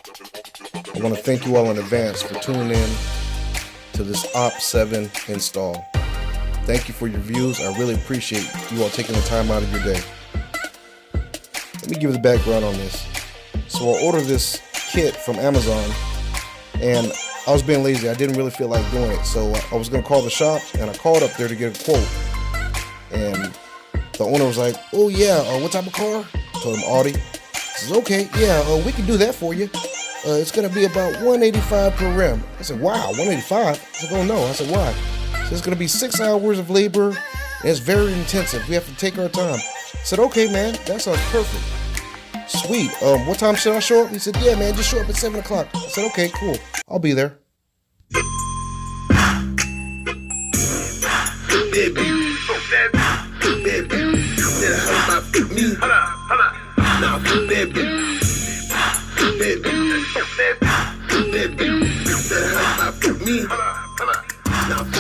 I want to thank you all in advance for tuning in to this OPT7 install. Thank you for your views. I really appreciate you all taking the time out of your day. Let me give you the background on this. So I ordered this kit from Amazon, and I was being lazy. I didn't really feel like doing it. So I was going to call the shop, and I called up there to get a quote. And the owner was like, oh yeah, what type of car? I told him Audi. He says, okay, yeah, we can do that for you. It's going to be about $185 per rim. I said, wow, $185? I said, oh no. I said, why? So it's going to be 6 hours of labor, and it's very intensive. We have to take our time. I said, okay, man, that sounds perfect. Sweet. What time should I show up? He said, yeah, man, just show up at 7 o'clock. I said, okay, cool. I'll be there.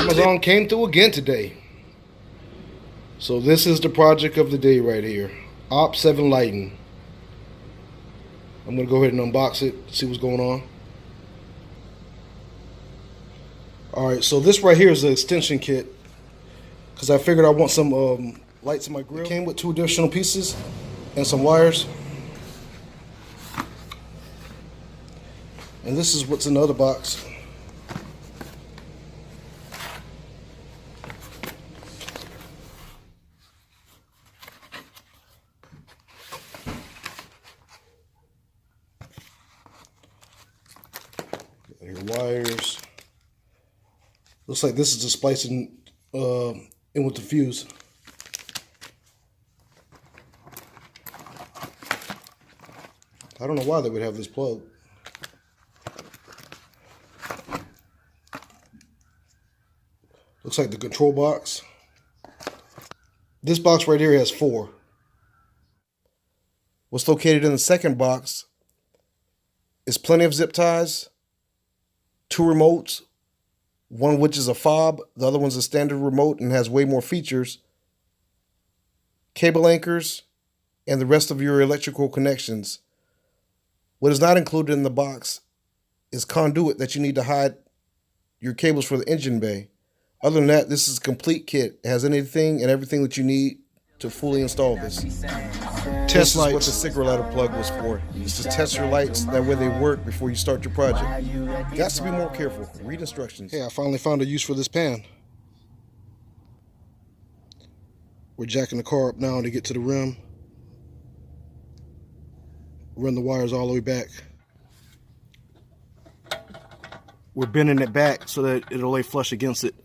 Amazon came through again today. So this is the project of the day right here. OPT7 lighting. I'm going to go ahead and unbox it, see what's going on. Alright, so this right here is the extension kit, because I figured I want some lights in my grill. It came with 2 additional pieces and some wires. And this is what's in the other box. Got here wires. Looks like this is the splicing in with the fuse. I don't know why they would have this plug. Looks like the control box. This box right here has 4. What's located in the second box is plenty of zip ties, 2 remotes, one which is a fob, the other one's a standard remote and has way more features, cable anchors, and the rest of your electrical connections. What is not included in the box is conduit that you need to hide your cables for the engine bay. Other than that, this is a complete kit. It has anything and everything that you need to fully install this. Test lights. What the cigarette lighter plug was for. It's to test your lights, that way they work before you start your project. You got to be more careful. Read instructions. Hey, I finally found a use for this pan. We're jacking the car up now to get to the rim. Run the wires all the way back. We're bending it back so that it'll lay flush against it.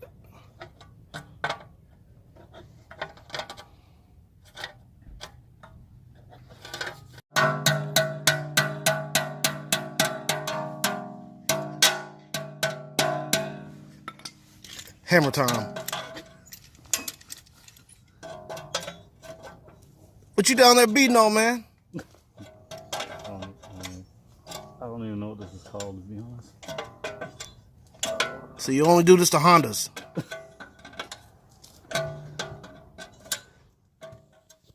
Hammer time. What you down there beating on, man? I don't even know what this is called, to be honest. So you only do this to Hondas.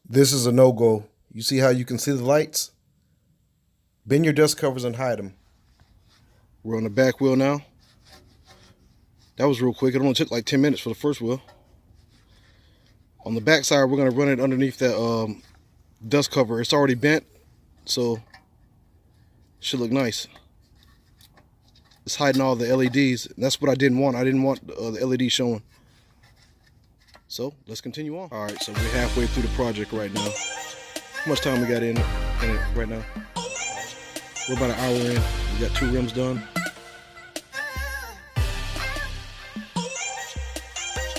This is a no-go. You see how you can see the lights? Bend your dust covers and hide them. We're on the back wheel now. That was real quick. It only took like 10 minutes for the first wheel. On the back side, we're going to run it underneath that dust cover. It's already bent, so it should look nice. It's hiding all the LEDs. And that's what I didn't want. I didn't want the LED showing. So let's continue on. All right, so we're halfway through the project right now. How much time we got in it right now? We're about an hour in. We got 2 rims done.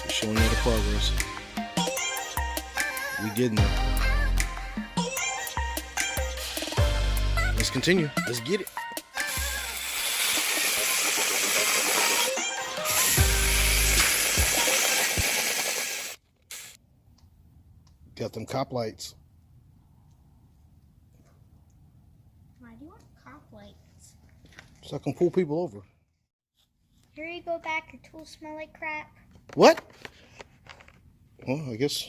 Showing you the progress. We getting there. Let's continue. Let's get it. Got them cop lights. Why do you want cop lights? So I can pull people over. Here you go back, your tools smell like crap. What? Well, I guess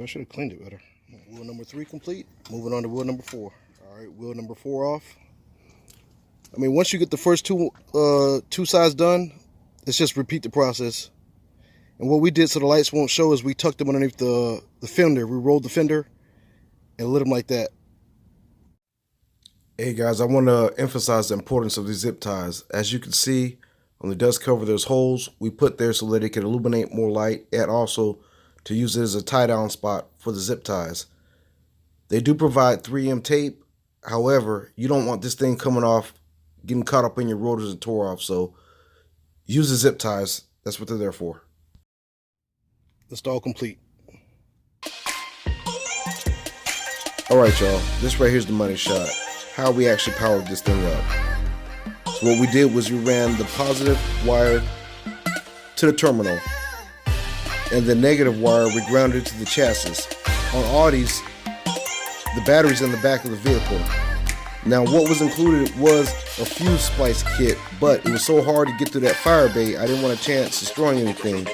I should have cleaned it better. Wheel number 3 complete. Moving on to wheel number 4. All right, wheel number 4 off. I mean, once you get the first two sides done, let's just repeat the process. And what we did so the lights won't show is we tucked them underneath the fender. We rolled the fender and lit them like that. Hey guys, I want to emphasize the importance of these zip ties. As you can see on the dust cover, there's holes we put there so that it can illuminate more light, and also to use it as a tie down spot for the zip ties. They do provide 3M tape. However, you don't want this thing coming off, getting caught up in your rotors and tore off. So use the zip ties. That's what they're there for. Install complete. All right, y'all. This right here's the money shot. How we actually powered this thing up. So what we did was we ran the positive wire to the terminal, and the negative wire we grounded to the chassis. On Audis, the battery's in the back of the vehicle. Now what was included was a fuse splice kit, but it was so hard to get through that fire bay, I didn't want a chance destroying anything.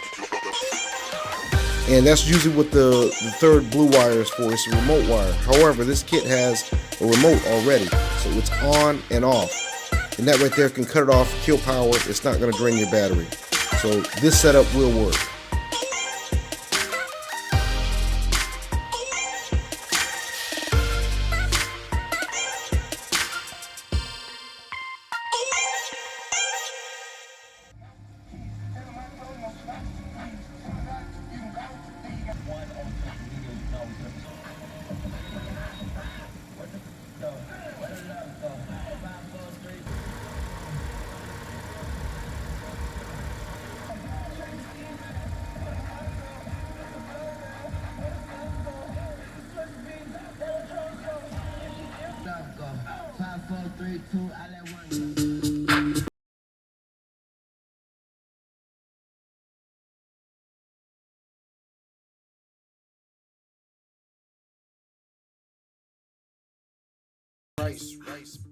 And that's usually what the third blue wire is for. It's a remote wire. However, this kit has a remote already, so it's on and off. And that right there can cut it off, kill power. It's not going to drain your battery. So this setup will work. Rice.